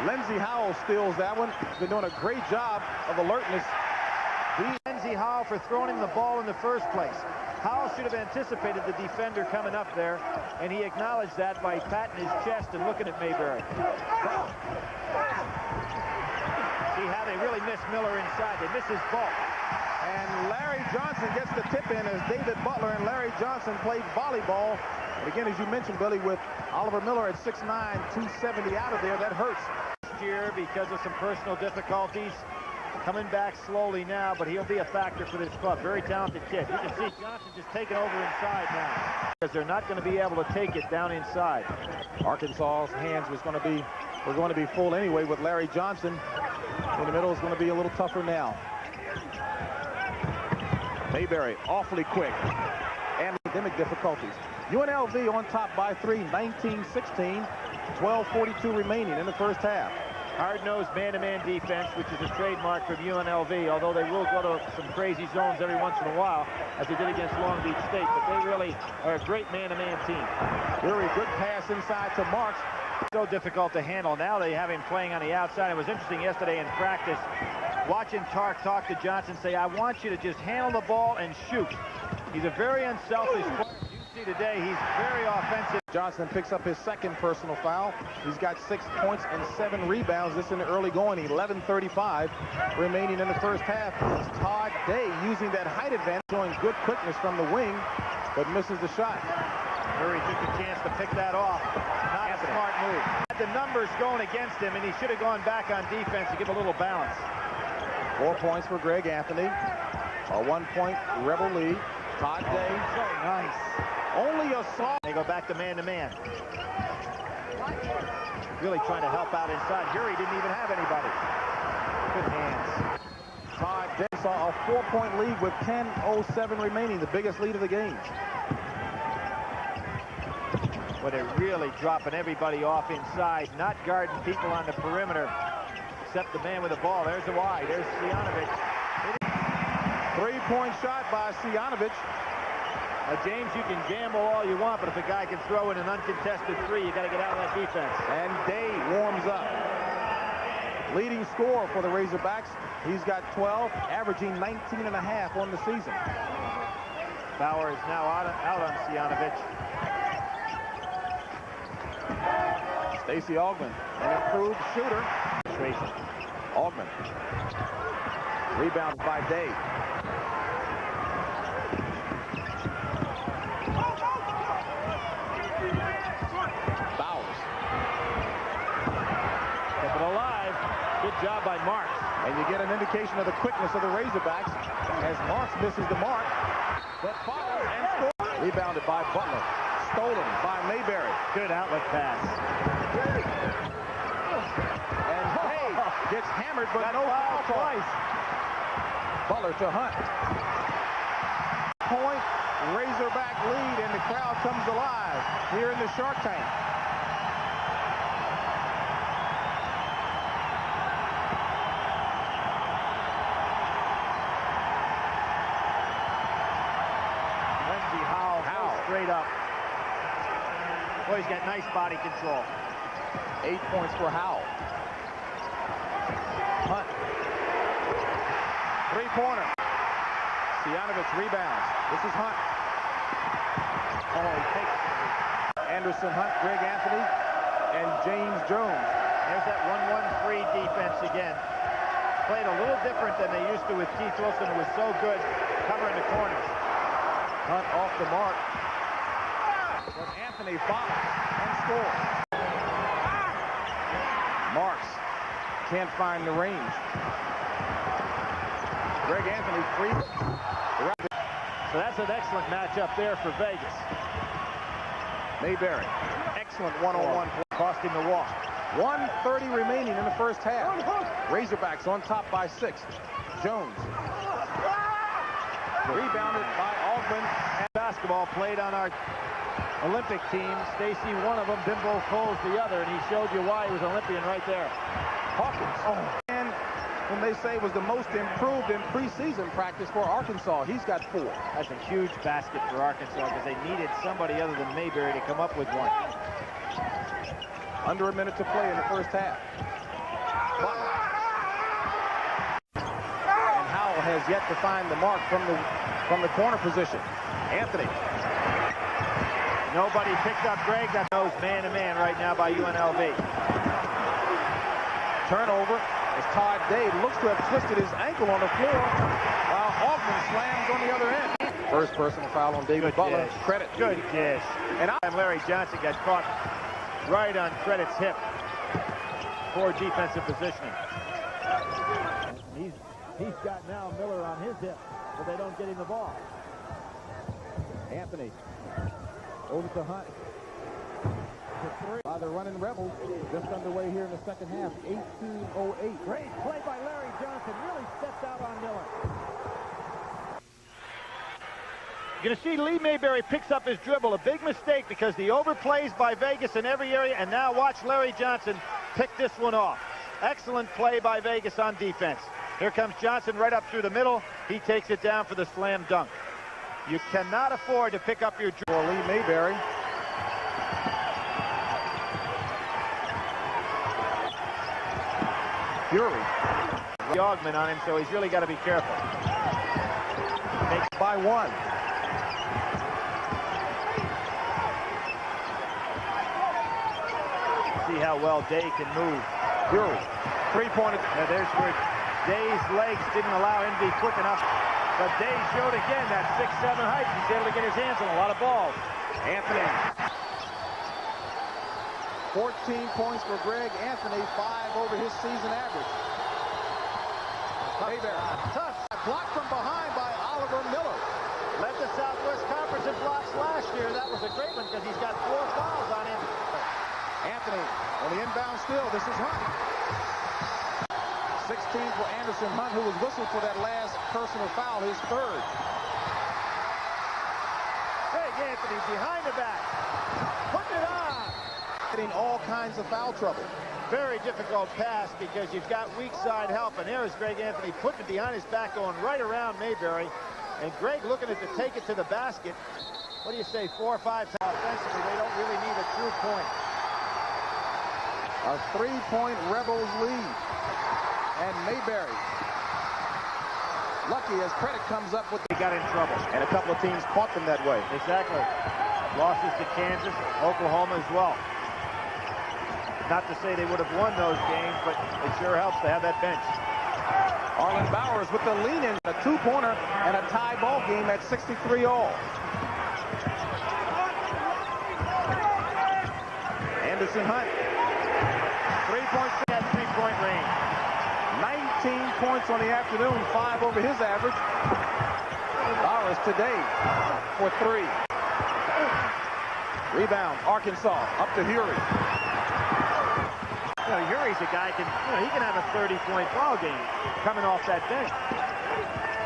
Lindsey Howell steals that one. He's been doing a great job of alertness. Lindsey Howell for throwing him the ball in the first place. Howell should have anticipated the defender coming up there, and he acknowledged that by patting his chest and looking at Mayberry. See how they really miss Miller inside. They miss his ball. And Larry Johnson gets the tip in as David Butler and Larry Johnson played volleyball. And again, as you mentioned, Billy, with Oliver Miller at 6'9", 270 out of there, that hurts. Last year, because of some personal difficulties, coming back slowly now, but he'll be a factor for this club. Very talented kid. You can see Johnson just taking over inside now, because they're not going to be able to take it down inside. Arkansas's hands were going to be full anyway with Larry Johnson. In the middle is going to be a little tougher now. Mayberry awfully quick and academic difficulties. UNLV on top by 3, 19-16, 12:42 remaining in the first half. Hard-nosed man-to-man defense, which is a trademark from UNLV, although they will go to some crazy zones every once in a while, as they did against Long Beach State, but they really are a great man-to-man team. Very good pass inside to Marks. So difficult to handle. Now they have him playing on the outside. It was interesting yesterday in practice, watching Tark talk to Johnson, say, I want you to just handle the ball and shoot. He's a very unselfish player. You see today, he's very offensive. Johnson picks up his second personal foul. He's got 6 points and 7 rebounds. This in the early going. 11:35 remaining in the first half. It's Todd Day using that height advantage, showing good quickness from the wing, but misses the shot. Murray took the chance to pick that off. Not a smart move. Had the numbers going against him, and he should have gone back on defense to give a little balance. 4 points for Greg Anthony. A 1-point Rebel lead. Todd Day. So nice. Only a soft. They go back to man-to-man. Really trying to help out inside. Here he didn't even have anybody. Good hands. Todd Day saw a 4-point lead with 10:07 remaining, the biggest lead of the game. Well, they're really dropping everybody off inside, not guarding people on the perimeter, except the man with the ball. There's the wide. There's Sijanovic. 3-point shot by Sijanovic. James, you can gamble all you want, but if a guy can throw in an uncontested three, you got to get out of that defense. And Day warms up. Leading scorer for the Razorbacks. He's got 12, averaging 19.5 on the season. Bauer is now out on Sijanovic. Stacey Augman, an improved shooter. Augman. Rebound by Day. Bowers. Kept it alive. Good job by Marks. And you get an indication of the quickness of the Razorbacks as Marks misses the mark. But follows and scores. Rebounded by Butler. Stolen by Mayberry. Good outlet pass. And Hay gets hammered, but no foul twice. Butler to Hunt. Point, Razorback lead, and the crowd comes alive here in the Shark Tank. Lindsey Howell straight up. Boy, he's got nice body control. 8 points for Howell. Hunt. Three-pointer. Sijanovic rebounds. This is Hunt. Oh, he takes Anderson, Hunt, Greg Anthony, and James Jones. There's that 1-1-3 defense again. Played a little different than they used to with Keith Wilson, who was so good covering the corners. Hunt off the mark. But Anthony follows and scores. Marks can't find the range. Greg Anthony free. So that's an excellent matchup there for Vegas. Mayberry, excellent one-on-one play. Cost him the walk. 1:30 remaining in the first half. Razorbacks on top by 6. Jones. Rebounded by Augman. And basketball played on our Olympic team. Stacy, one of them. Bimbo Cole's the other, and he showed you why he was Olympian right there. Hawkins. And when they say was the most improved in preseason practice for Arkansas, he's got 4. That's a huge basket for Arkansas because they needed somebody other than Mayberry to come up with one. Under a minute to play in the first half. Butler. And Howell has yet to find the mark from the corner position. Anthony. Nobody picked up Greg. That knows man-to-man right now by UNLV. Turnover as Todd Day looks to have twisted his ankle on the floor while Altman slams on the other end. First personal foul on David Butler. Dish. Credit. Good dish. And Larry Johnson got caught right on Credit's hip. Poor defensive positioning. He's got now Miller on his hip, so they don't get him the ball. Anthony over to Hunt. They're running Rebels just underway here in the second half. 18:08. Great play by Larry Johnson. Really stepped out on Miller. You're going to see Lee Mayberry picks up his dribble. A big mistake because the overplays by Vegas in every area. And now watch Larry Johnson pick this one off. Excellent play by Vegas on defense. Here comes Johnson right up through the middle. He takes it down for the slam dunk. You cannot afford to pick up your dribble. Lee Mayberry. Fury. The augment on him, so he's really got to be careful. Takes by one. See how well Day can move. Fury. Three-pointer. Now there's where Day's legs didn't allow him to be quick enough. But Day showed again that 6'7" height. He's able to get his hands on a lot of balls. Anthony. 14 points for Greg Anthony, 5 over his season average. Mayberry. Tough. Blocked from behind by Oliver Miller. Led the Southwest Conference in blocks last year. That was a great one because he's got 4 fouls on him. Anthony on the inbound still. This is Hunt. 16 for Anderson Hunt, who was whistled for that last personal foul, his third. Greg Anthony behind the back. Putting it on. Getting all kinds of foul trouble. Very difficult pass because you've got weak side help. And there is Greg Anthony putting it behind his back, going right around Mayberry. And Greg looking to take it to the basket. What do you say, 4 or 5 times offensively? They don't really need a true point. A 3-point Rebels lead. And Mayberry, lucky as Credit comes up with. He got in trouble. And a couple of teams caught them that way. Exactly. Losses to Kansas, Oklahoma as well. Not to say they would have won those games, but it sure helps to have that bench. Arlen Bowers with the lean-in, a 2-pointer and a tie ball game at 63 all. Anderson Hunt. 3-point at 3-point range. 19 points on the afternoon, 5 over his average. Bowers today for 3. Rebound, Arkansas, up to Hury. You know, Uri's a guy he can have a 30-point ball game coming off that bench.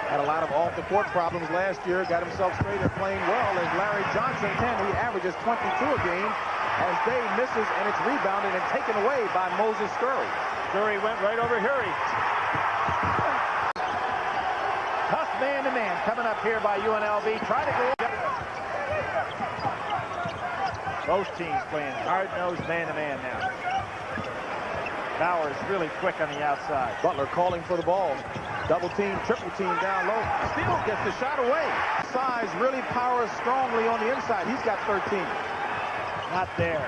Had a lot of off-the-court problems last year, got himself straight and playing well as Larry Johnson 10. He averages 22 a game as Day misses, and it's rebounded and taken away by Moses Scurry. Scurry went right over Hury. Tough man-to-man coming up here by UNLV. Try to go. Both teams playing hard-nosed man-to-man now. Bowers really quick on the outside. Butler calling for the ball. Double team, triple team down low. Still gets the shot away. Size really powers strongly on the inside. He's got 13. Not there.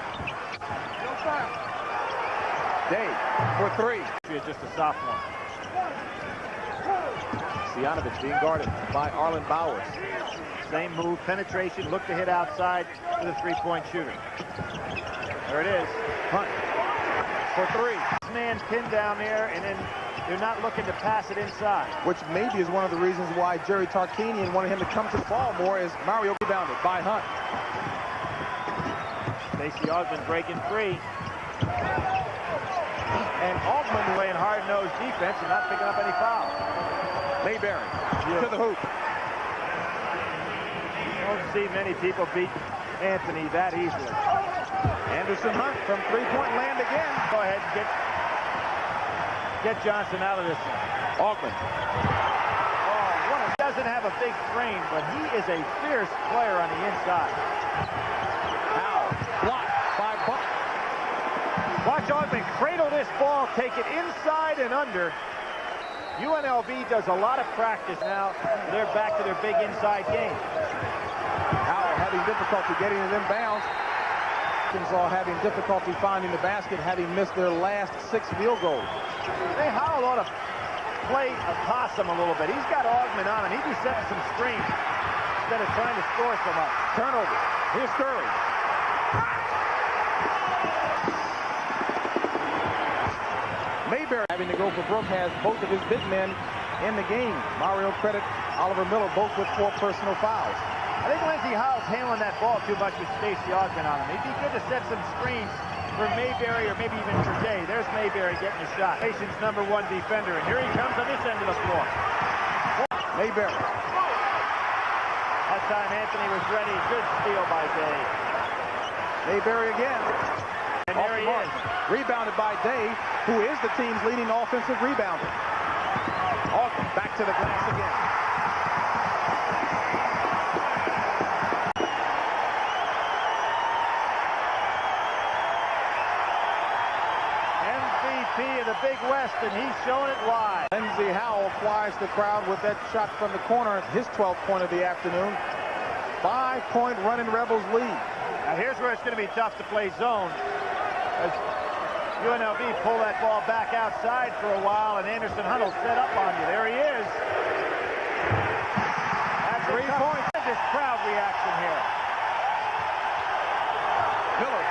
Day for 3. She's just a sophomore. Cianovich being guarded by Arlen Bowers. Same move, penetration, look to hit outside to the 3-point shooter. There it is. Hunt for 3. Man pinned down there, and then they're not looking to pass it inside. Which maybe is one of the reasons why Jerry Tarkanian wanted him to come to the ball more, as Mario rebounded by Hunt. Stacey Augman breaking free. And Augman Playing hard-nosed defense and not picking up any fouls. Mayberry to the hoop. Don't see many people beat Anthony that easily. Anderson Hunt from 3-point land again. Go ahead and get Johnson out of this one. Augman. He doesn't have a big frame, but he is a fierce player on the inside. Now blocked by Buck. Watch Augman cradle this this ball, take it inside and under. UNLV does a lot of practice now. They're back to their big inside game. Howell having difficulty getting it inbounds. Arkansas having difficulty finding the basket, having missed their last 6 field goals. Hey, Howell ought to play a possum a little bit. He's got Augment on him. He'd be setting some screens instead of trying to score some up. Turnover. Here's Curry. Mayberry having to go for Brook has both of his big men in the game. Mario Credit, Oliver Miller, both with 4 personal fouls. I think Lindsey Howell's handling that ball too much with Stacey Augment on him. He'd be good to set some screens for Mayberry or maybe even for Jay. There's Mayberry getting a shot. Nation's #1 defender, and here he comes on this end of the floor. Mayberry. That time Anthony was ready. Good steal by Day. Mayberry again. And there he is. Rebounded by Day, who is the team's leading offensive rebounder. Augment back to the glass again. MVP of the Big West, and he's showing it live. Lindsey Howell flies the crowd with that shot from the corner, his 12th point of the afternoon. 5-point running Rebels lead. Now here's where it's going to be tough to play zone. As UNLV pull that ball back outside for a while, and Anderson Hunt will set up on you. There he is. That's 3 points. This crowd reaction here. Miller